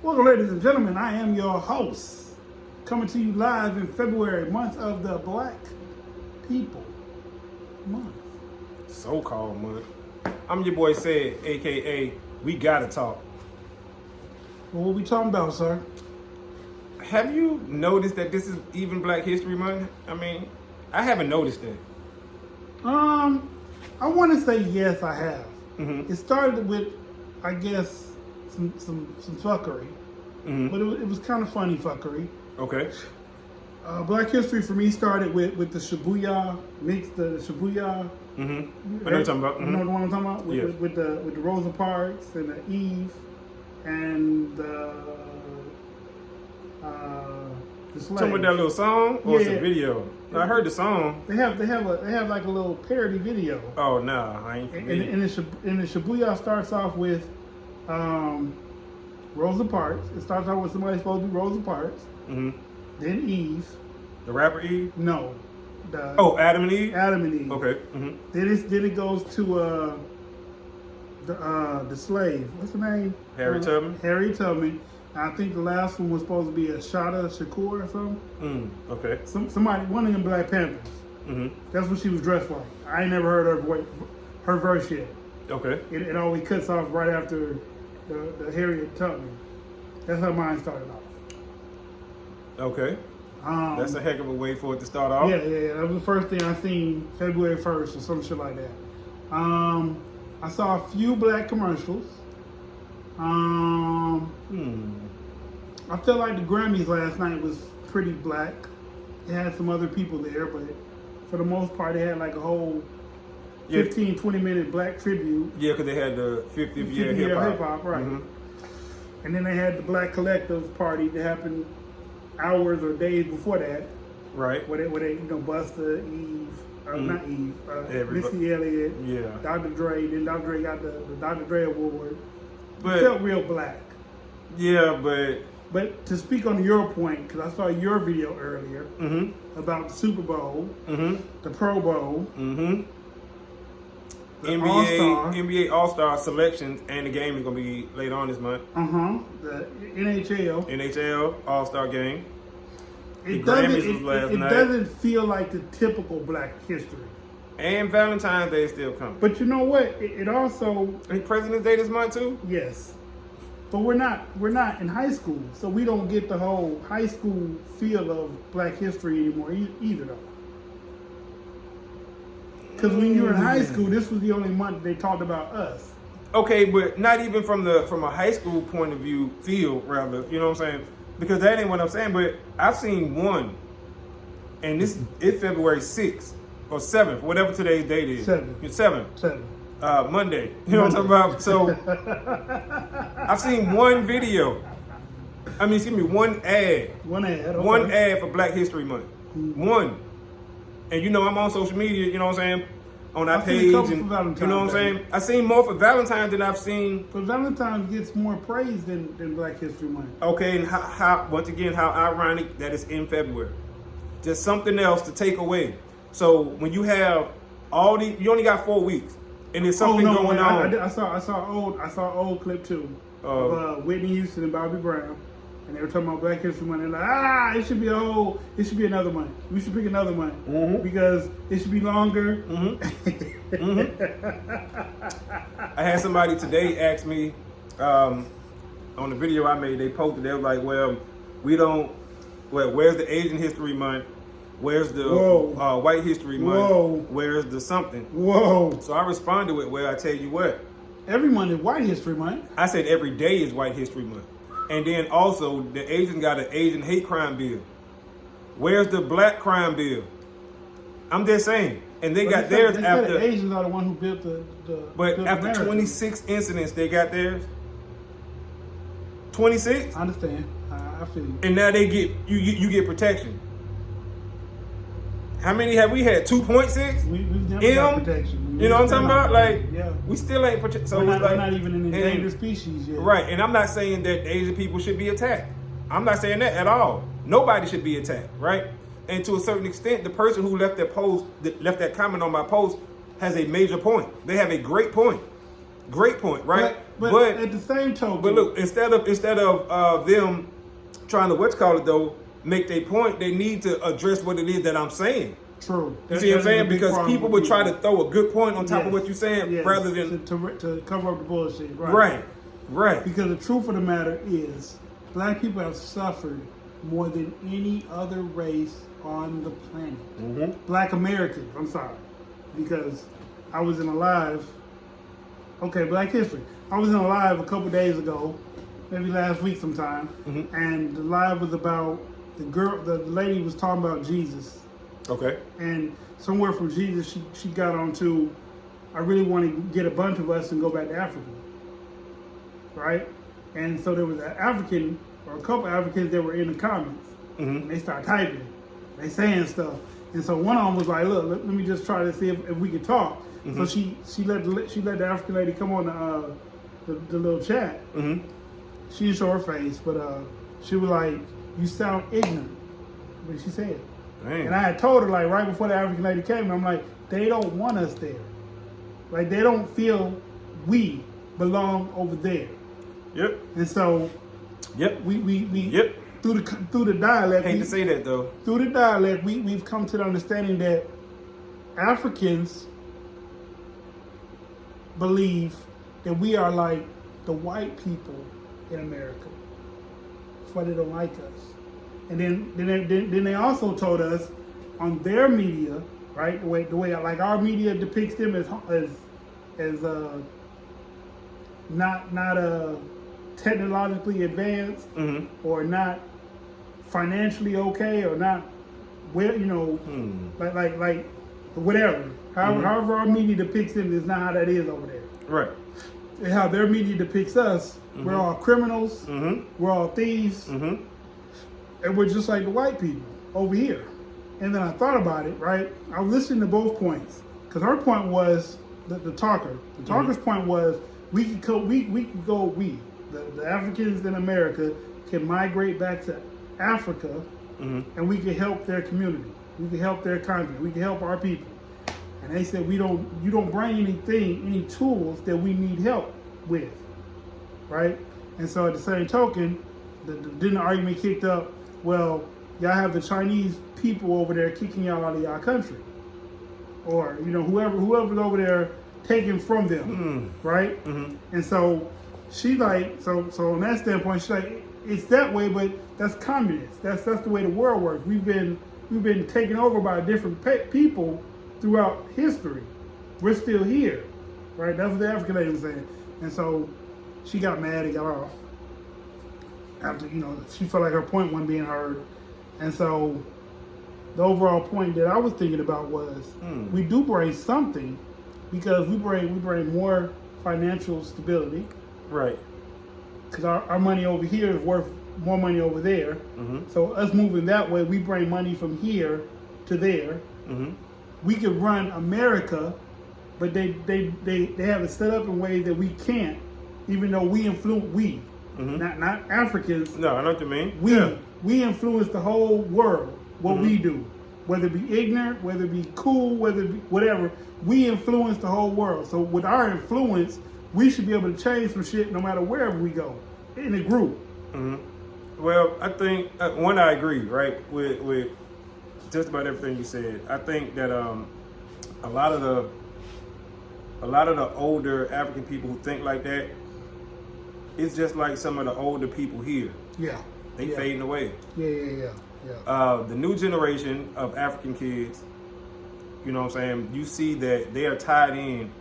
Welcome, ladies and gentlemen. I am your host, coming to you live in February, month of the Black People Month. So-called month. I'm your boy Said, aka We Gotta Talk. Well, what we talking about, sir? Have you noticed that this is even Black History Month? I mean, I haven't noticed that. I want to say yes, I have. Mm-hmm. It started with, I guess, some fuckery, but it was kind of funny fuckery. Okay. Black History for me started with the Shibuya mix, the Shibuya. Mm-hmm. I know what you're talking about. Mm-hmm. You know the one I'm talking about? Yeah. With the Rosa Parks and the Eve and the slave. Talking about that little song or Yeah. it's a video? I heard the song. They have like a little parody video. Oh no, I ain't familiar. And the Shibuya starts off with Rosa Parks. It starts off with somebody supposed to be Rosa Parks. Mm-hmm. Then Eve. The rapper Eve? No. Adam and Eve? Adam and Eve. Okay. Mm-hmm. Then it goes to the slave. What's the name? Harry Tubman? Harry Tubman. I think the last one was supposed to be a Shada Shakur or something. Okay. Somebody, one of them Black Panthers. Mm-hmm. That's what she was dressed like. I ain't never heard her verse yet. Okay. It always cuts off right after the Harriet Tubman. That's how mine started off. Okay. That's a heck of a way for it to start off. Yeah. That was the first thing I seen February 1st or some shit like that. I saw a few black commercials. I felt like the Grammys last night was pretty black. It had some other people there, but for the most part, they had like a whole 15, 20-minute black tribute. Yeah, because they had the 50th year 50 year hip-hop. right. Mm-hmm. And then they had the Black Collective party that happened hours or days before that. Right. Where they Busta, Eve, not Eve, Everybody. Missy Elliott, Yeah. Dr. Dre. Then Dr. Dre got the Dr. Dre Award. But It felt real black. yeah, but But to speak on your point, because I saw your video earlier about the Super Bowl, the Pro Bowl, the All-Star, NBA All-Star selections, and the game is gonna be later on this month. the NHL. NHL All-Star game. It Grammys was last night. doesn't feel like the typical Black history. And Valentine's Day is still coming. But you know what? It also, Ain't President's Day this month too? yes. But we're not in high school, so we don't get the whole high school feel of Black history anymore either though. Because when you were in high school, this was the only month they talked about us. Okay, but not even from a high school point of view, rather, you know what I'm saying? Because that ain't what I'm saying, but I've seen one, and it's February 6th or 7th, whatever today's date is. 7th. It's 7th. 7. Monday. You know what I'm talking about? So I've seen one video. One ad. One ad. Okay. One ad for Black History Month. One. And you know I'm on social media, you know what I'm saying? On our I've seen a page, couple and for Valentine's you know what I'm Day. saying? I've seen more for Valentine's than I've seen. But Valentine's gets more praise than Black History Month. Okay, and how once again, how ironic that it's in February. Just something else to take away. So when you have you only got 4 weeks, and there's something going on. I saw old clip too of Whitney Houston and Bobby Brown, and they were talking about Black History Month. They're like, it should be another month. We should pick another month because it should be longer. I had somebody today ask me on the video I made. They posted. They were like, "Well, where's the Asian History Month? Where's the White History Month? Where's the something?" Whoa! So I responded with, "Well, I tell you what. Every month is White History Month." I said every day is White History Month, and then also the Asians got an Asian hate crime bill. Where's the Black crime bill? I'm just saying. And they got theirs after. The Asians are the one who built the But built after America. 26 incidents, they got theirs. 26, I understand. I feel you. and now they get you get protection. How many have we had? 2.6. We've never got protection. You know what I'm talking about? Like, yeah. we still ain't protected. So we're it's like, not even an endangered species yet. Right, and I'm not saying that Asian people should be attacked. I'm not saying that at all. Nobody should be attacked, right? And to a certain extent, the person who left that comment on my post has a major point. They have a great point. Great point, right? But at the same token, but look, instead of them trying to make their point, they need to address what it is that I'm saying. True. You see what I'm saying? Because people would try to throw a good point on top of what you're saying, rather than to cover up the bullshit. Right. Because the truth of the matter is, black people have suffered more than any other race on the planet. Mm-hmm. Black Americans. I'm sorry, because I was in a live. Okay, Black History. I was in a live a couple days ago, maybe last week sometime, and the live was about the lady was talking about Jesus. Okay. And somewhere from Jesus, she got on to, I really want to get a bunch of us and go back to Africa. Right? And so there was an African, or a couple Africans that were in the comments. And they started typing. They saying stuff. And so one of them was like, look, let me just try to see if we can talk. So she let the African lady come on the little chat. She didn't show her face, but she was like, you sound ignorant. But she said. Dang. And I had told her, like, right before the African lady came, I'm like, they don't want us there. Like, they don't feel we belong over there. Yep. And so, we through the dialect. Hate to say that though. Through the dialect, we've come to the understanding that Africans believe that we are like the white people in America. That's why they don't like us. And then they also told us on their media, right? The way like our media depicts them as not technologically advanced or not financially okay or not like whatever. However our media depicts them is not how that is over there. Right. And how their media depicts us, we're all criminals, we're all thieves. And we're just like the white people over here. And then I thought about it, right? I was listening to both points. Because her point was, the talker. The talker's point was, the Africans in America can migrate back to Africa and we can help their community. We can help their country. We can help our people. And they said, you don't bring any tools that we need help with, right? And so at the same token, then the argument kicked up, well, y'all have the Chinese people over there kicking y'all out of y'all country. Or, whoever's over there taking from them, right? And so she like, so on that standpoint, she's like, it's that way, but that's communist. That's the way the world works. We've been taken over by different people throughout history. We're still here, right? That's what the African lady was saying. And so she got mad and got off. After, she felt like her point wasn't being heard. And so the overall point that I was thinking about was we do bring something because we bring more financial stability. Right. Because our money over here is worth more money over there. So us moving that way, we bring money from here to there. We could run America, but they have it set up in ways that we can't, even though we influence not Africans. No, I know what you mean. We influence the whole world. What we do, whether it be ignorant, whether it be cool, whether it be whatever, we influence the whole world. So with our influence, we should be able to change some shit no matter wherever we go in a group. Well, I think I agree, right, with just about everything you said. I think that a lot of the older African people who think like that, it's just like some of the older people here. Yeah. They fading away. Yeah. The new generation of African kids, you know what I'm saying, you see that they are tied in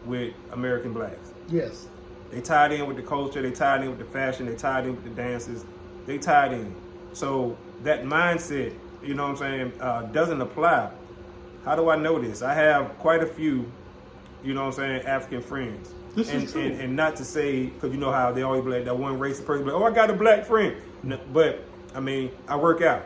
with American blacks. Yes. They tied in with the culture, they tied in with the fashion, they tied in with the dances, they tied in. So that mindset, you know what I'm saying, doesn't apply. How do I know this? I have quite a few, you know what I'm saying, African friends. This is true. And not to say, because you know how they always be like that one racist person, like, oh, I got a black friend. No, but, I mean, I work out.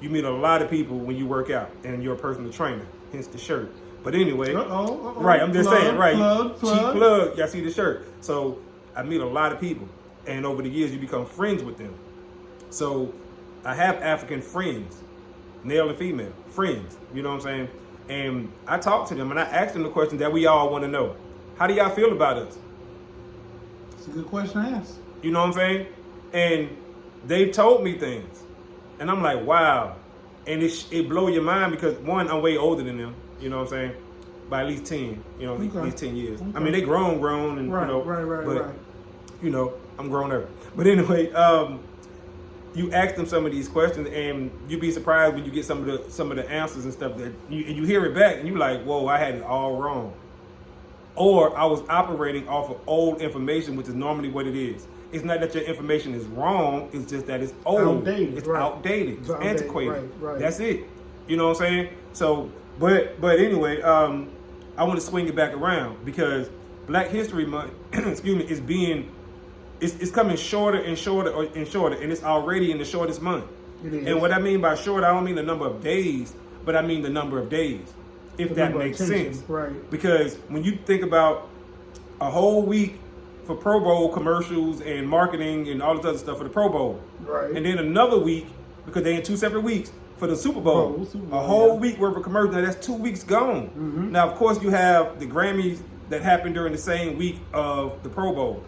You meet a lot of people when you work out, and you're a personal trainer, hence the shirt. But anyway, right, I'm just saying, right, cheap plug, y'all see the shirt. So I meet a lot of people, and over the years, you become friends with them. So I have African friends, male and female, friends, you know what I'm saying? And I talk to them, and I ask them the question that we all want to know. How do y'all feel about us? It's a good question to ask. You know what I'm saying? And they've told me things. And I'm like, wow. And it blow your mind because, one, I'm way older than them. You know what I'm saying? By at least 10. You know, at least 10 years. Okay. I mean, they grown. And, right, you know. Right. You know, I'm growner. But anyway, you ask them some of these questions, and you'd be surprised when you get some of the answers and stuff that you hear it back, and you like, whoa, I had it all wrong, or I was operating off of old information, which is normally what it is. It's not that your information is wrong; it's just that it's old, outdated, it's right. outdated, it's antiquated. Right. That's it. You know what I'm saying? So, but anyway, I want to swing it back around because Black History Month, excuse me, is being It's coming shorter and shorter and shorter, and it's already in the shortest month. It is. And what I mean by short, I don't mean the number of days, but I mean the number of days, if that makes sense. Right. Because when you think about a whole week for Pro Bowl commercials and marketing and all this other stuff for the Pro Bowl, right, and then another week, because they're in 2 separate weeks, for the Super Bowl, a whole week worth of commercials, now that's 2 weeks gone. Mm-hmm. Now, of course, you have the Grammys that happened during the same week of the Pro Bowl.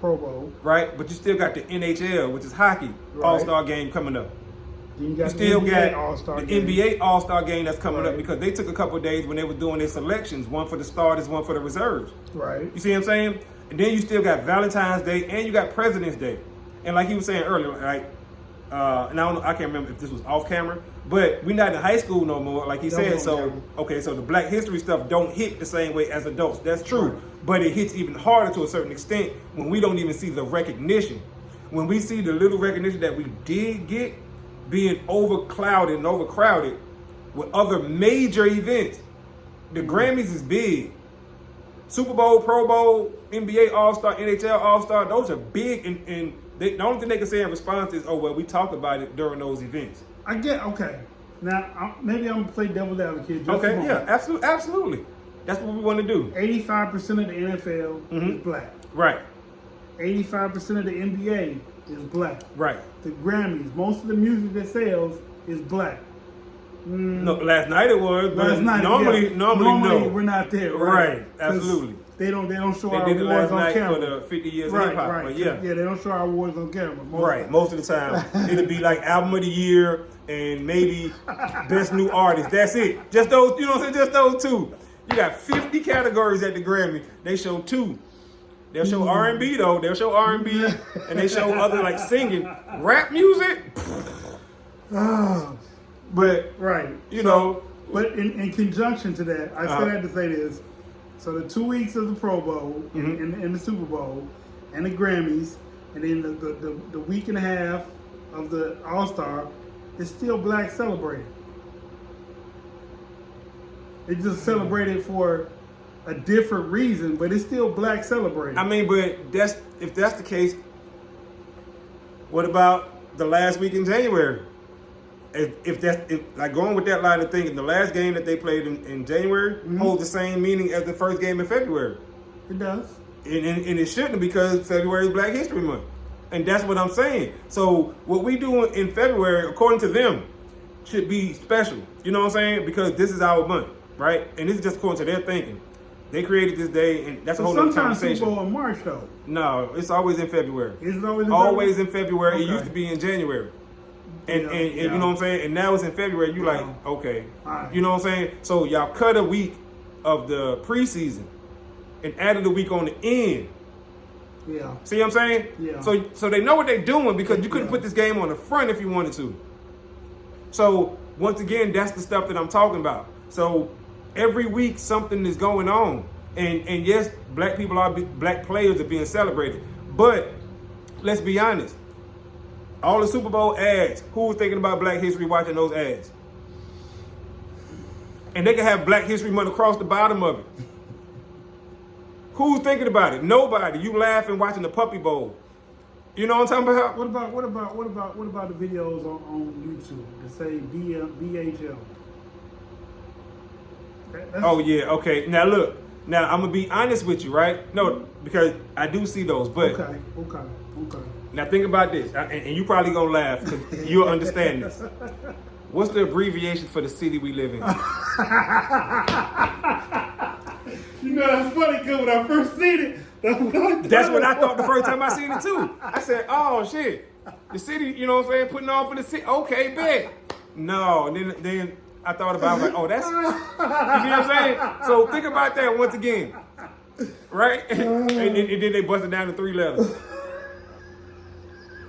Right? But you still got the NHL, which is hockey, All-Star game coming up. You still got All-Star the game. NBA All-Star game that's coming up because they took a couple of days when they were doing their selections, one for the starters, one for the reserves. Right. You see what I'm saying? And then you still got Valentine's Day and you got President's Day. And like he was saying earlier, like, and I can't remember if this was off camera, but we're not in high school no more, like he said. So, okay, so the Black History stuff don't hit the same way as adults. That's true. Right. But it hits even harder to a certain extent when we don't even see the recognition. When we see the little recognition that we did get being overclouded and overcrowded with other major events. The Grammys is big. Super Bowl, Pro Bowl, NBA All-Star, NHL All-Star, those are big, and the only thing they can say in response is, oh, well, we talked about it during those events. Okay. Now, maybe I'm going to play devil's advocate. Okay, yeah, absolutely. That's what we want to do. 85% of the NFL is black. Right. 85% of the NBA is black. Right. The Grammys, most of the music that sells is black. No, last night it was, but normally no. We're not there. Right, absolutely. They don't show our did it awards last on night camera. for the 50 years of hip hop. Right. But yeah, they don't show our awards on camera. Most of the time. It'll be like album of the year and maybe best new artist. That's it. Just those, you know what I'm saying? Just those two. You got 50 categories at the Grammy. They show 2. They'll show R&B though. They'll show R&B and they show other like singing. Rap music. But you know. But in conjunction to that, I still had to say this. So the 2 weeks of the Pro Bowl and the Super Bowl and the Grammys, and then the week and a half of the All-Star, is still black celebrated. It's just celebrated for a different reason, but it's still black celebrated. I mean, but if that's the case, what about the last week in January? If like going with that line of thinking, the last game that they played in January holds the same meaning as the first game in February. It does. And it shouldn't, because February is Black History Month. And that's what I'm saying. So what we do in February, according to them, should be special. You know what I'm saying? Because this is our month, right? And this is just according to their thinking. They created this day, and that's a whole other conversation. Sometimes Super Bowl in March, though. No, it's always in February. Is it always in February? Always in February. Okay. It used to be in January. And you know what I'm saying? And now it's in February. You like, okay. Right. You know what I'm saying? So y'all cut a week of the preseason and added a week on the end. Yeah. See what I'm saying? Yeah. So they know what they're doing, because you couldn't put this game on the front if you wanted to. So once again, that's the stuff that I'm talking about. So every week something is going on. And yes, black players are being celebrated. But let's be honest. All the Super Bowl ads, who was thinking about Black History watching those ads? And they can have Black History Month across the bottom of it. Who's thinking about it? Nobody. You laughing watching the Puppy Bowl. You know what I'm talking about? What about the videos on YouTube that say BHL? Oh yeah, okay. Now look. Now I'm gonna be honest with you, right? No, because I do see those, but okay. Now think about this, and you probably gonna laugh because you'll understand this. What's the abbreviation for the city we live in? You know, that's funny, because when I first seen it, That's what I thought the first time I seen it too. I said, oh shit, the city, you know what I'm saying, putting on for the city. Okay, bet. No, and then I thought about it, like, oh, that's, you see what I'm saying? So think about that once again, right? and then they busted down to 3 letters.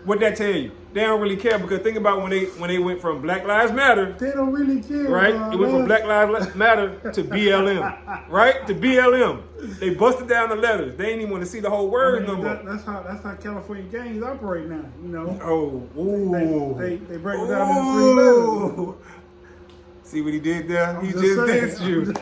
What'd that tell you? They don't really care, because think about when they went from Black Lives Matter. They don't really care, right? It went from Black Lives Matter to BLM, right? To BLM. They busted down the letters. They ain't even want to see the whole word no more. That's how California gangs operate now. You know. Oh, ooh. They break it down into 3 letters. See what he did there? He just dissed you.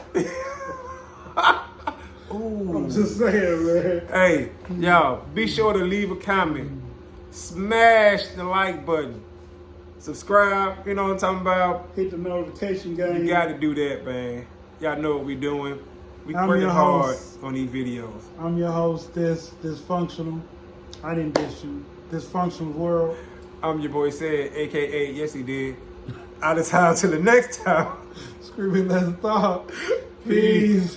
Ooh. I'm just saying, man. Hey, y'all, be sure to leave a comment. Smash the like button. Subscribe, you know what I'm talking about? Hit the notification game. You gotta do that, man. Y'all know what we doing. We working hard on these videos. I'm your host, Dysfunctional. I didn't diss you. Dysfunctional World. I'm your boy Said, aka Yes He Did. Out of time till the next time. Screaming Let's Talk. Peace.